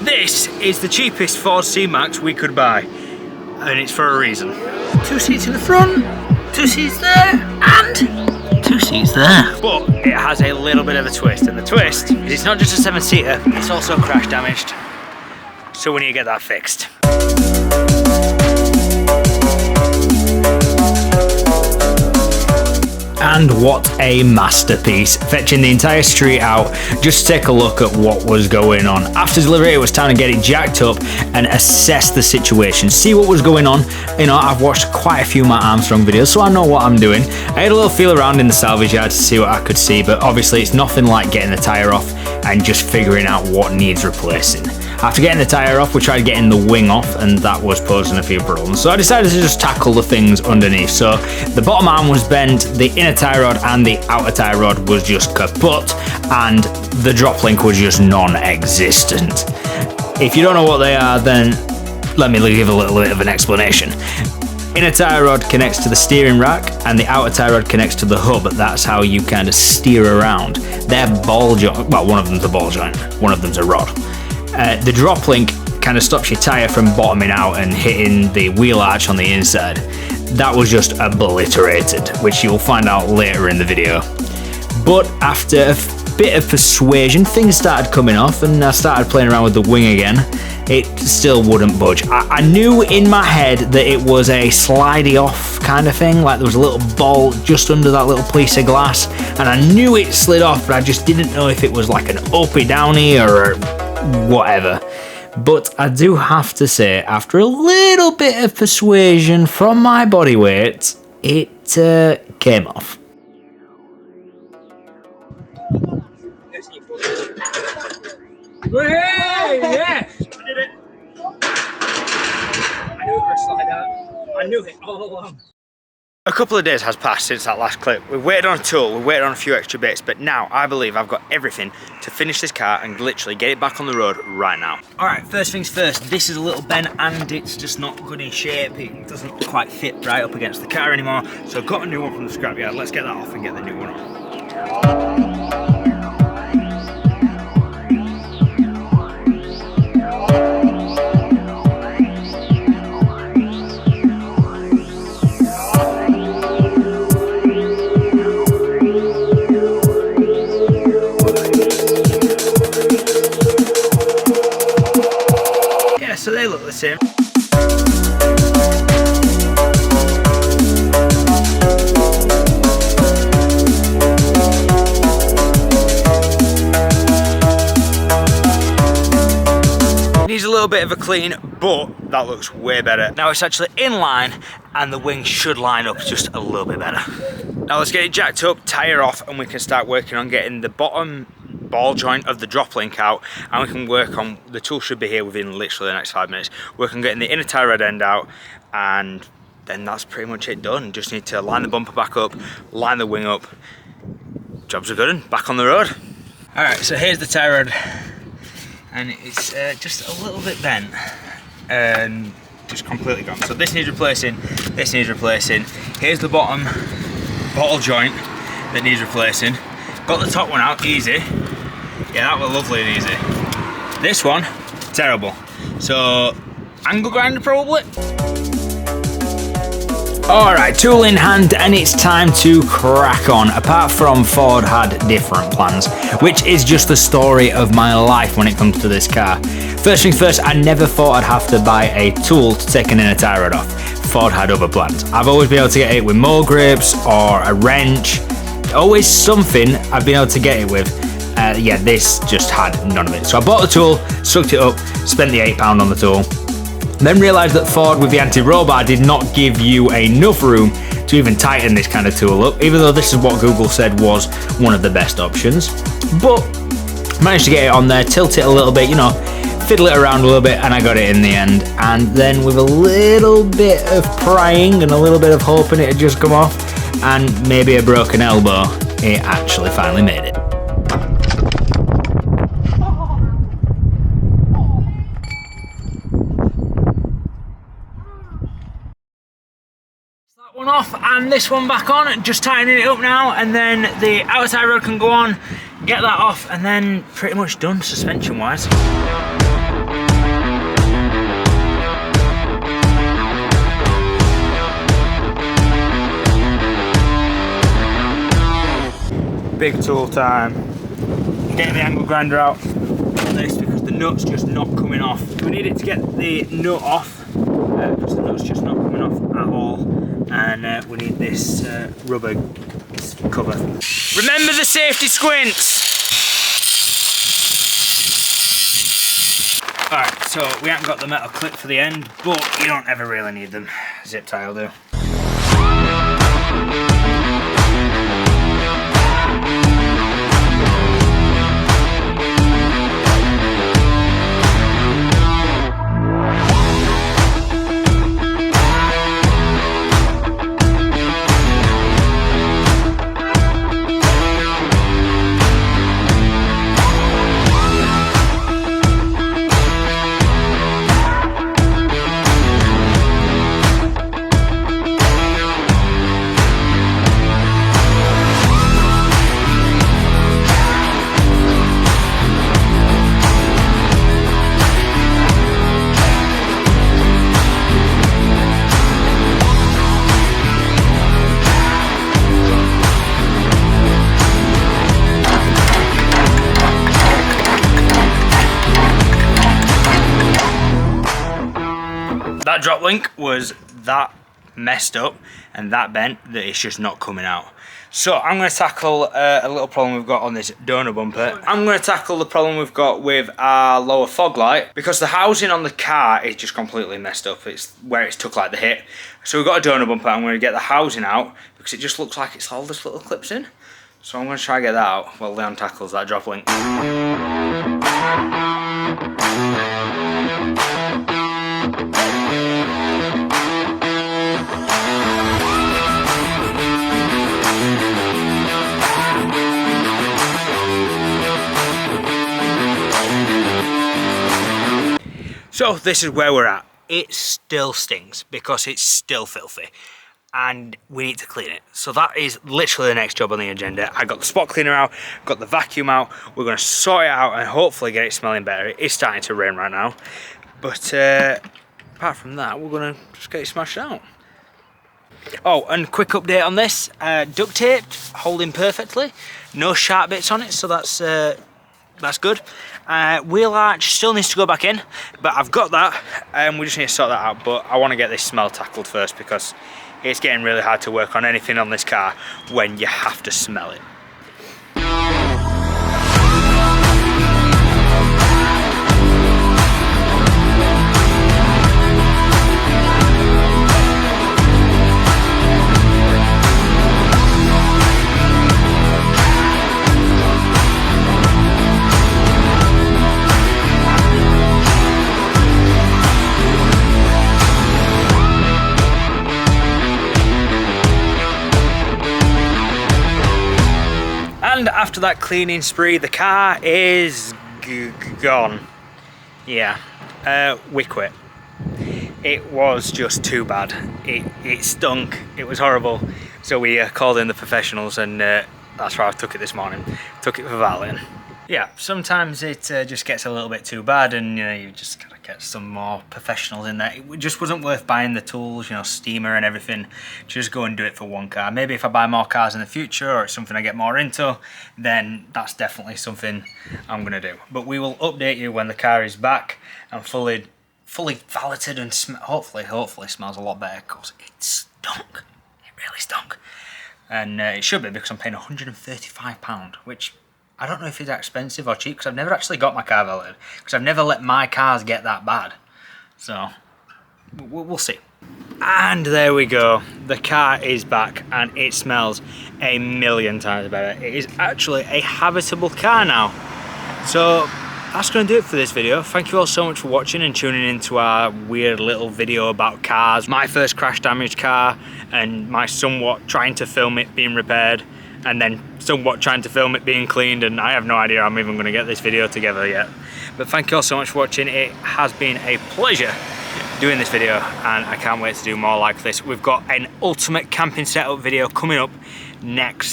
This is the cheapest Ford C-Max we could buy, and it's for a reason. 2 seats in the front, 2 seats there, and 2 seats there. But it has a little bit of a twist, and the twist is it's not just a 7-seater, it's also crash damaged. So we need to get that fixed. And what a masterpiece, fetching the entire street out just to take a look at what was going on. After delivery, it was time to get it jacked up and assess the situation, see what was going on. You know, I've watched quite a few Matt Armstrong videos, so I know what I'm doing. I had a little feel around in the salvage yard to see what I could see, but obviously it's nothing like getting the tyre off and just figuring out what needs replacing. After getting the tyre off, we tried getting the wing off, and that was posing a few problems. So I decided to just tackle the things underneath. So the bottom arm was bent, the inner tie rod and the outer tie rod was just kaput, and the drop link was just non-existent. If you don't know what they are, then let me give a little bit of an explanation. Inner tie rod connects to the steering rack, and the outer tie rod connects to the hub. That's how you kind of steer around. They're ball joint. Well, one of them's a ball joint, one of them's a rod. The drop link kind of stops your tyre from bottoming out and hitting the wheel arch on the inside. That was just obliterated, which you'll find out later in the video. But after a bit of persuasion, things started coming off, and I started playing around with the wing again. It still wouldn't budge. I knew in my head that it was a slidey off kind of thing, like there was a little bolt just under that little piece of glass, and I knew it slid off, but I just didn't know if it was like an uppy downy or whatever. But I do have to say, after a little bit of persuasion from my body weight, it came off. Hey, yes! I did it! I knew it would slide out. I knew it all along. A couple of days has passed since that last clip. We've waited on a tool, we've waited on a few extra bits, but now I believe I've got everything to finish this car and literally get it back on the road right now. Alright, first things first, this is a little bent and it's just not good in shape. It doesn't quite fit right up against the car anymore, so I've got a new one from the scrapyard. Let's get that off and get the new one on. So they look the same. Needs a little bit of a clean, but that looks way better. Now it's actually in line and the wing should line up just a little bit better. Now let's get it jacked up, tyre off, and we can start working on getting the bottom ball joint of the drop link out, and we can work on, the tool should be here within literally the next 5 minutes, work on getting the inner tie rod end out, and then that's pretty much it done. Just need to line the bumper back up, line the wing up, jobs are good and back on the road. Alright, so here's the tie rod, and it's just a little bit bent and just completely gone. So this needs replacing, this needs replacing. Here's the bottom ball joint that needs replacing. Got the top one out, easy. Yeah, that was lovely and easy. This one, terrible. So, angle grinder probably. Alright, tool in hand, and it's time to crack on. Apart from Ford had different plans, which is just the story of my life when it comes to this car. First things first, I never thought I'd have to buy a tool to take an inner tie rod off. Ford had other plans. I've always been able to get it with more grips or a wrench. Always something I've been able to get it with. Yeah, this just had none of it. So I bought the tool, sucked it up, spent the £8 on the tool. Then realised that Ford with the anti-roll bar did not give you enough room to even tighten this kind of tool up, even though this is what Google said was one of the best options. But managed to get it on there, tilt it a little bit, you know, fiddle it around a little bit, and I got it in the end. And then with a little bit of prying and a little bit of hoping it had just come off, and maybe a broken elbow, it actually finally made it. One off and this one back on, just tightening it up now, and then the outer tie rod can go on, get that off, and then pretty much done suspension wise. Big tool time. Getting the angle grinder out on this because the nut's just not coming off. We need it to get the nut off because the nut's just not coming off at all, and we need this rubber cover. Remember the safety squints! Alright, so we haven't got the metal clip for the end, but you don't ever really need them. Zip tie will do. That drop link was that messed up and that bent that it's just not coming out. So I'm going to tackle a little problem we've got on this donor bumper. I'm going to tackle the problem we've got with our lower fog light because the housing on the car is just completely messed up. It's where it's took like the hit. So we've got a donor bumper. I'm going to get the housing out because it just looks like it's all this little clips in. So I'm going to try and get that out while Leon tackles that drop link. So this is where we're at. It still stings because it's still filthy and we need to clean it. So that is literally the next job on the agenda. I got the spot cleaner out, got the vacuum out. We're gonna sort it out and hopefully get it smelling better. It is starting to rain right now. But apart from that, we're gonna just get it smashed out. Oh, and quick update on this. Duct taped, holding perfectly. No sharp bits on it, so that's good. Wheel arch still needs to go back in, but I've got that and we just need to sort that out. But I want to get this smell tackled first because it's getting really hard to work on anything on this car when you have to smell it. And after that cleaning spree, the car is gone. Yeah, we quit. It was just too bad. It stunk. It was horrible. So we called in the professionals, and that's why I took it this morning. Took it for valeting. Yeah, sometimes it just gets a little bit too bad, and you just gotta get some more professionals in there. It just wasn't worth buying the tools, steamer and everything. Just go and do it for one car. Maybe if I buy more cars in the future, or it's something I get more into, then that's definitely something I'm gonna do. But we will update you when the car is back and fully valeted and hopefully smells a lot better, because it stunk. It really stunk. And it should be, because I'm paying £135, which I don't know if it's expensive or cheap, because I've never actually got my car valeted, because I've never let my cars get that bad. So we'll see. And there we go. The car is back and it smells a million times better. It is actually a habitable car now. So that's going to do it for this video. Thank you all so much for watching and tuning into our weird little video about cars. My first crash damaged car and my somewhat trying to film it being repaired, and then somewhat trying to film it being cleaned, and I have no idea how I'm even going to get this video together yet. But thank you all so much for watching. It has been a pleasure doing this video, and I can't wait to do more like this. We've got an ultimate camping setup video coming up next